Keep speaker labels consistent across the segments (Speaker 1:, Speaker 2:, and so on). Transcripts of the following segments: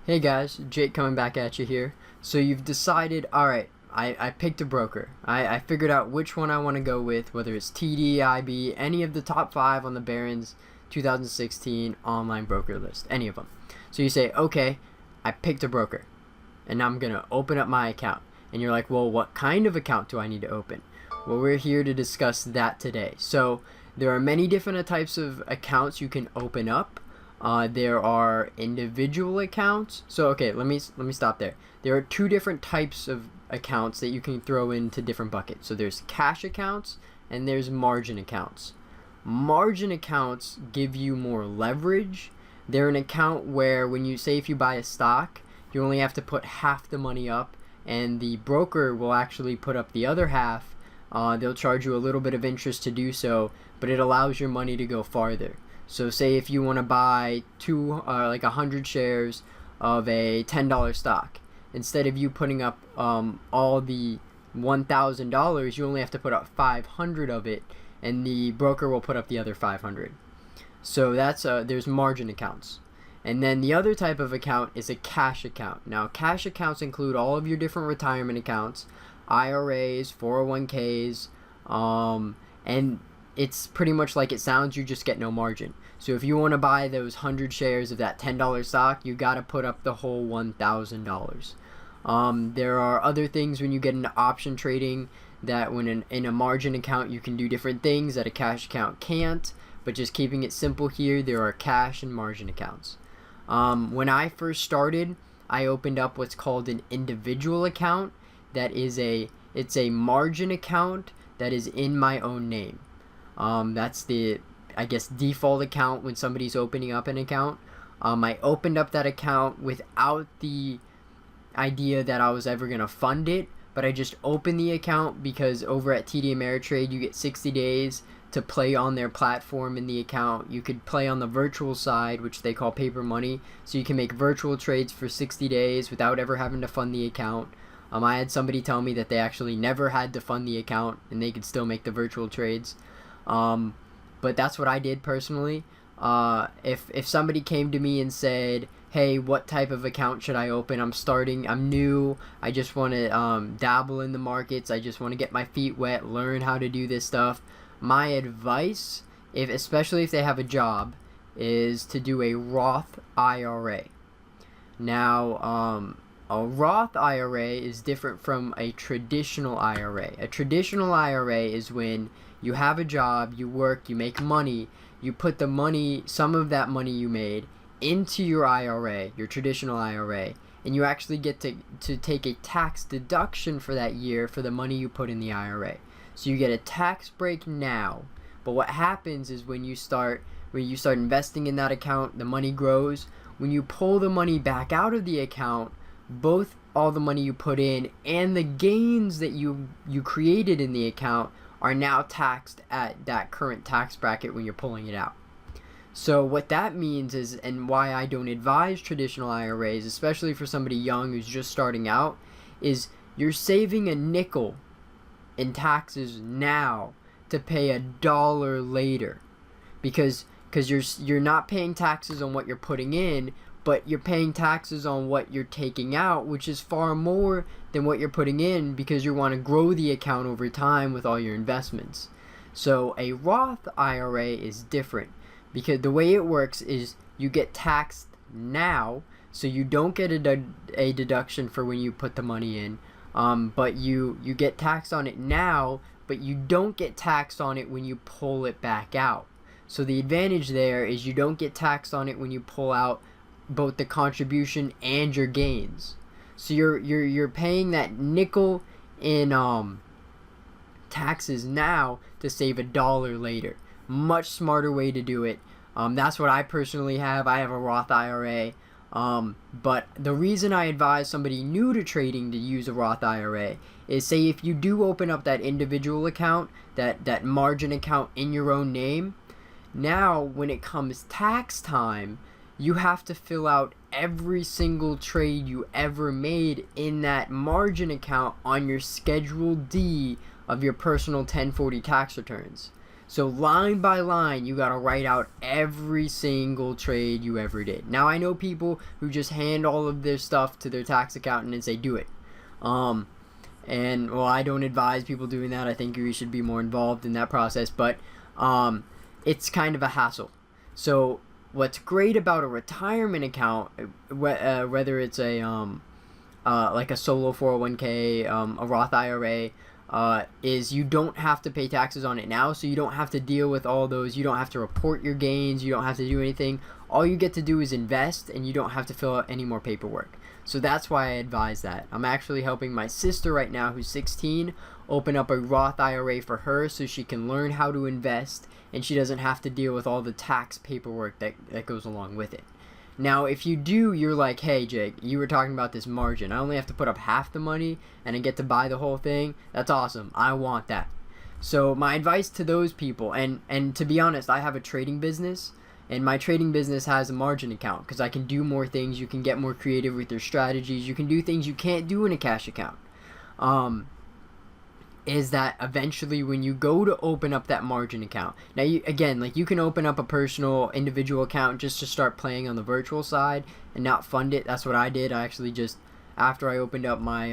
Speaker 1: Hey guys, Jake coming back at you here. So you've decided, alright, I picked a broker. I figured out which one I want to go with, whether it's TD, IB, any of the top 5 on the Barron's 2016 online broker list, any of them. So you say, okay, I picked a broker, and now I'm going to open up my account. And you're like, well, what kind of account do I need to open? Well, we're here to discuss that today. So there are many different types of accounts you can open up. There are individual accounts. So okay, let me stop there. There are 2 different types of accounts that you can throw into different buckets. So there's cash accounts and there's margin accounts. Margin accounts give you more leverage. They're an account where when you say if you buy a stock, you only have to put half the money up and the broker will actually put up the other half. They'll charge you a little bit of interest to do so, but it allows your money to go farther. So say if you want to buy 100 shares of a $10 stock, instead of you putting up all the $1,000, you only have to put up 500 of it, and the broker will put up the other 500. So that's there's margin accounts. And then the other type of account is a cash account. Now cash accounts include all of your different retirement accounts, IRAs, 401ks, and it's pretty much like it sounds, you just get no margin. So if you want to buy those 100 shares of that $10 stock, you got to put up the whole $1,000. There are other things when you get into option trading that when in a margin account you can do different things that a cash account can't, but just keeping it simple here, there are cash and margin accounts. When I first started, I opened up what's called an individual account. It's a margin account that is in my own name. That's the, I guess, default account when somebody's opening up an account. I opened up that account without the idea that I was ever going to fund it, but I just opened the account because over at TD Ameritrade you get 60 days to play on their platform in the account. You could play on the virtual side, which they call paper money, so you can make virtual trades for 60 days without ever having to fund the account. I had somebody tell me that they actually never had to fund the account and they could still make the virtual trades. But that's what I did personally. If somebody came to me and said, hey, what type of account should I open? I'm new, I just want to dabble in the markets, I just want to get my feet wet, learn how to do this stuff. My advice, especially if they have a job, is to do a Roth IRA. Now, a Roth IRA is different from a traditional IRA. A traditional IRA is when you have a job, you work, you make money, you put the money, some of that money you made, into your IRA, your traditional IRA, and you actually get to take a tax deduction for that year for the money you put in the IRA. So you get a tax break now, but what happens is when you start investing in that account, the money grows. When you pull the money back out of the account, both all the money you put in and the gains that you created in the account are now taxed at that current tax bracket when you're pulling it out. So what that means is, and why I don't advise traditional IRAs, especially for somebody young who's just starting out, is you're saving a nickel in taxes now to pay $1 later, because you're not paying taxes on what you're putting in, but you're paying taxes on what you're taking out, which is far more than what you're putting in because you want to grow the account over time with all your investments. So a Roth IRA is different because the way it works is you get taxed now, so you don't get a deduction for when you put the money in, but you get taxed on it now, but you don't get taxed on it when you pull it back out. So the advantage there is you don't get taxed on it when you pull out both the contribution and your gains. So you're paying that nickel in taxes now to save $1 later. Much smarter way to do it. That's what I personally have. I have a Roth IRA. But the reason I advise somebody new to trading to use a Roth IRA is, say if you do open up that individual account, that margin account in your own name, now when it comes tax time, you have to fill out every single trade you ever made in that margin account on your Schedule D of your personal 1040 tax returns. So line by line, you gotta write out every single trade you ever did. Now I know people who just hand all of their stuff to their tax accountant and say, do it. And well, I don't advise people doing that. I think you should be more involved in that process, but it's kind of a hassle. So what's great about a retirement account, whether it's a like a solo 401k, a Roth IRA, is you don't have to pay taxes on it now, so you don't have to deal with all those. You don't have to report your gains. You don't have to do anything. All you get to do is invest, and you don't have to fill out any more paperwork. So that's why I advise that. I'm actually helping my sister right now, who's 16, open up a Roth IRA for her so she can learn how to invest, and she doesn't have to deal with all the tax paperwork that goes along with it. Now, if you do, you're like, hey, Jake, you were talking about this margin. I only have to put up half the money, and I get to buy the whole thing. That's awesome. I want that. So my advice to those people, and to be honest, I have a trading business, and my trading business has a margin account because I can do more things. You can get more creative with your strategies. You can do things you can't do in a cash account. Is that eventually when you go to open up that margin account, now you can open up a personal individual account just to start playing on the virtual side and not fund it. That's what I did. I actually just, after I opened up my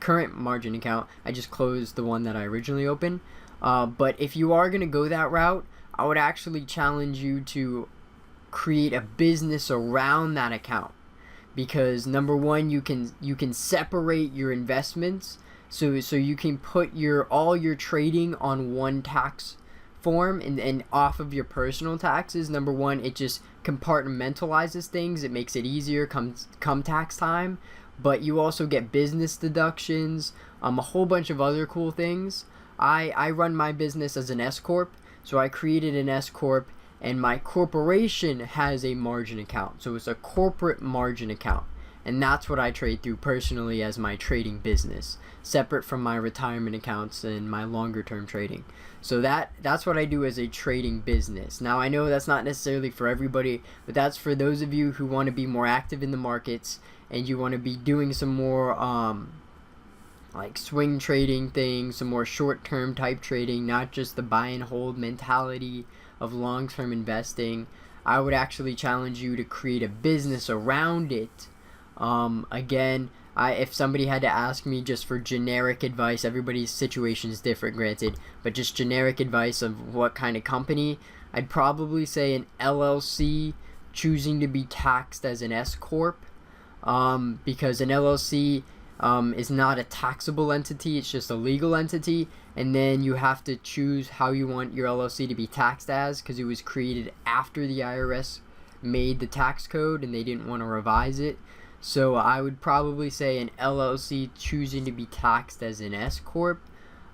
Speaker 1: current margin account, I just closed the one that I originally opened. But if you are going to go that route, I would actually challenge you to create a business around that account. Because number one, you can separate your investments, so you can put all your trading on one tax form and off of your personal taxes. Number one, it just compartmentalizes things. It makes it easier come tax time, but you also get business deductions, a whole bunch of other cool things. I run my business as an S corp, so I created an S corp. And my corporation has a margin account. So it's a corporate margin account. And that's what I trade through personally as my trading business, separate from my retirement accounts and my longer term trading. So that's what I do as a trading business. Now I know that's not necessarily for everybody, but that's for those of you who want to be more active in the markets and you want to be doing some more like swing trading things, some more short term type trading, not just the buy and hold mentality of long-term investing. I would actually challenge you to create a business around it. Again, if somebody had to ask me just for generic advice, everybody's situation is different, granted, but just generic advice of what kind of company, I'd probably say an LLC choosing to be taxed as an S corp, because an LLC is not a taxable entity, it's just a legal entity, and then you have to choose how you want your LLC to be taxed as, because it was created after the IRS made the tax code and they didn't want to revise it. So I would probably say an LLC choosing to be taxed as an S corp.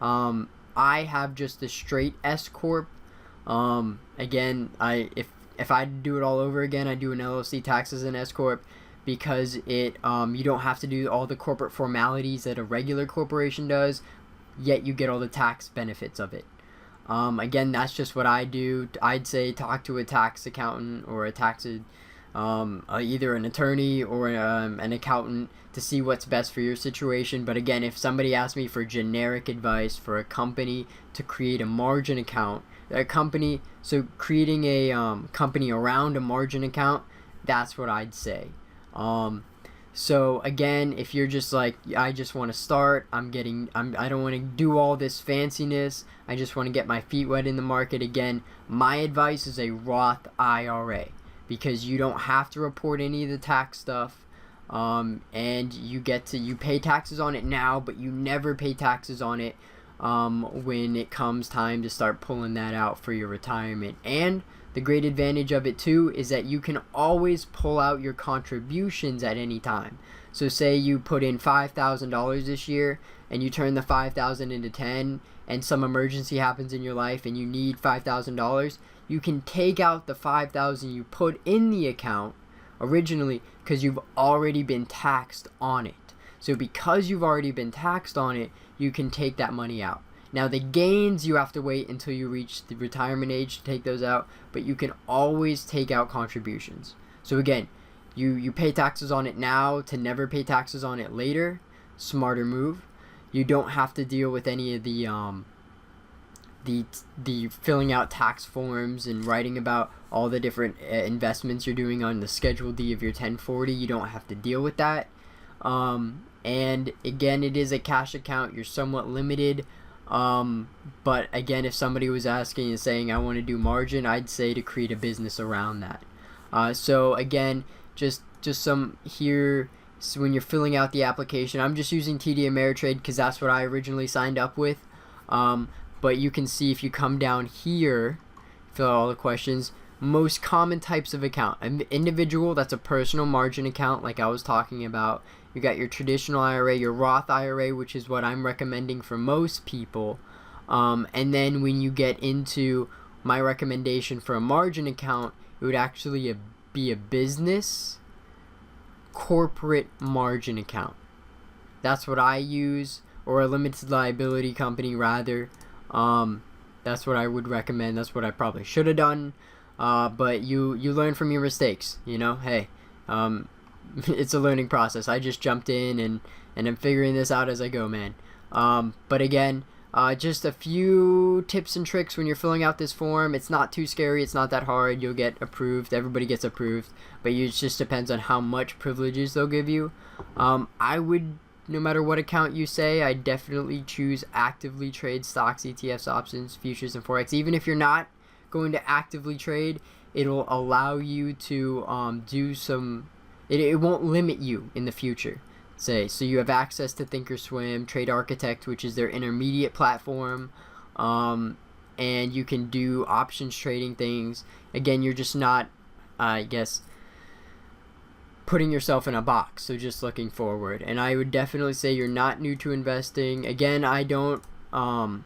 Speaker 1: I have just a straight S corp. Again, if I do it all over again, I do an LLC tax as an S corp, because it you don't have to do all the corporate formalities that a regular corporation does, yet you get all the tax benefits of it. Again, that's just what I do. I'd say talk to a tax accountant or a tax either an attorney or an accountant to see what's best for your situation. But again, if somebody asks me for generic advice for a company to create a margin account, creating a company around a margin account, that's what I'd say. So again, if you're just like, I just want to start, I don't want to do all this fanciness, I just want to get my feet wet in the market, again, my advice is a Roth IRA, because you don't have to report any of the tax stuff, and you pay taxes on it now, but you never pay taxes on it when it comes time to start pulling that out for your retirement. And the great advantage of it too is that you can always pull out your contributions at any time. So say you put in $5,000 this year and you turn the $5,000 into 10, and some emergency happens in your life and you need $5,000, you can take out the $5,000 you put in the account originally, because you've already been taxed on it. So because you've already been taxed on it, you can take that money out. Now the gains, you have to wait until you reach the retirement age to take those out, but you can always take out contributions. So again, you pay taxes on it now to never pay taxes on it later. Smarter move. You don't have to deal with any of the the filling out tax forms and writing about all the different investments you're doing on the Schedule D of your 1040. You don't have to deal with that. And again, it is a cash account. You're somewhat limited. But again, if somebody was asking and saying, I want to do margin, I'd say to create a business around that. So again, just some here. So when you're filling out the application, I'm just using TD Ameritrade because that's what I originally signed up with. But you can see if you come down here, fill out all the questions. Most common types of account: an individual, that's a personal margin account like I was talking about. You got your traditional IRA, your Roth IRA, which is what I'm recommending for most people. And then when you get into my recommendation for a margin account, it would actually be a business corporate margin account. That's what I use, or a limited liability company rather. That's what I would recommend. That's what I probably should have done. But you learn from your mistakes, you know. Hey, it's a learning process. I just jumped in and I'm figuring this out as I go, man. But again, just a few tips and tricks when you're filling out this form. It's not too scary. It's not that hard. You'll get approved. Everybody gets approved. But it just depends on how much privileges they'll give you. I would, no matter what account you say, I definitely choose actively trade stocks, ETFs, options, futures, and Forex. Even if you're not going to actively trade, it'll allow you to do some... It won't limit you in the future. So you have access to Thinkorswim, Trade Architect, which is their intermediate platform, and you can do options trading things. Again, you're just not, I guess, putting yourself in a box, so just looking forward. And I would definitely say you're not new to investing. Again, I don't, not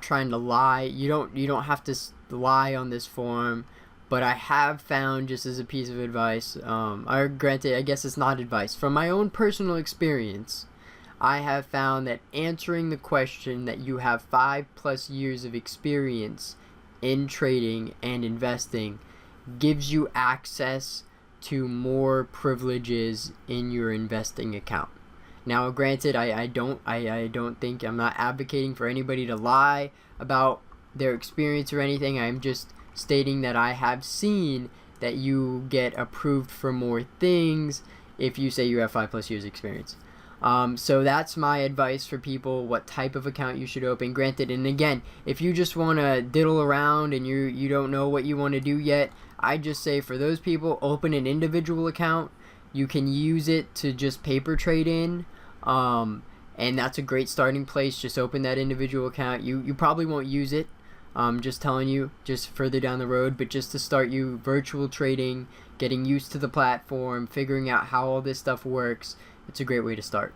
Speaker 1: trying to lie. You don't have to lie on this form. But I have found, just as a piece of advice, granted, I guess it's not advice. From my own personal experience, I have found that answering the question that you have 5+ years of experience in trading and investing gives you access to more privileges in your investing account. Now, granted, I don't think, I'm not advocating for anybody to lie about their experience or anything. I'm just stating that I have seen that you get approved for more things if you say you have 5+ years experience. So that's my advice for people, what type of account you should open. Granted, and again, if you just want to diddle around and you don't know what you want to do yet, I just say for those people, open an individual account. You can use it to just paper trade in, and that's a great starting place. Just open that individual account. You probably won't use it. Just telling you, just further down the road, but just to start you virtual trading, getting used to the platform, figuring out how all this stuff works, it's a great way to start.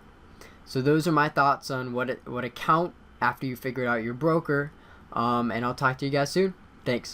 Speaker 1: So those are my thoughts on what account after you figure out your broker, and I'll talk to you guys soon. Thanks.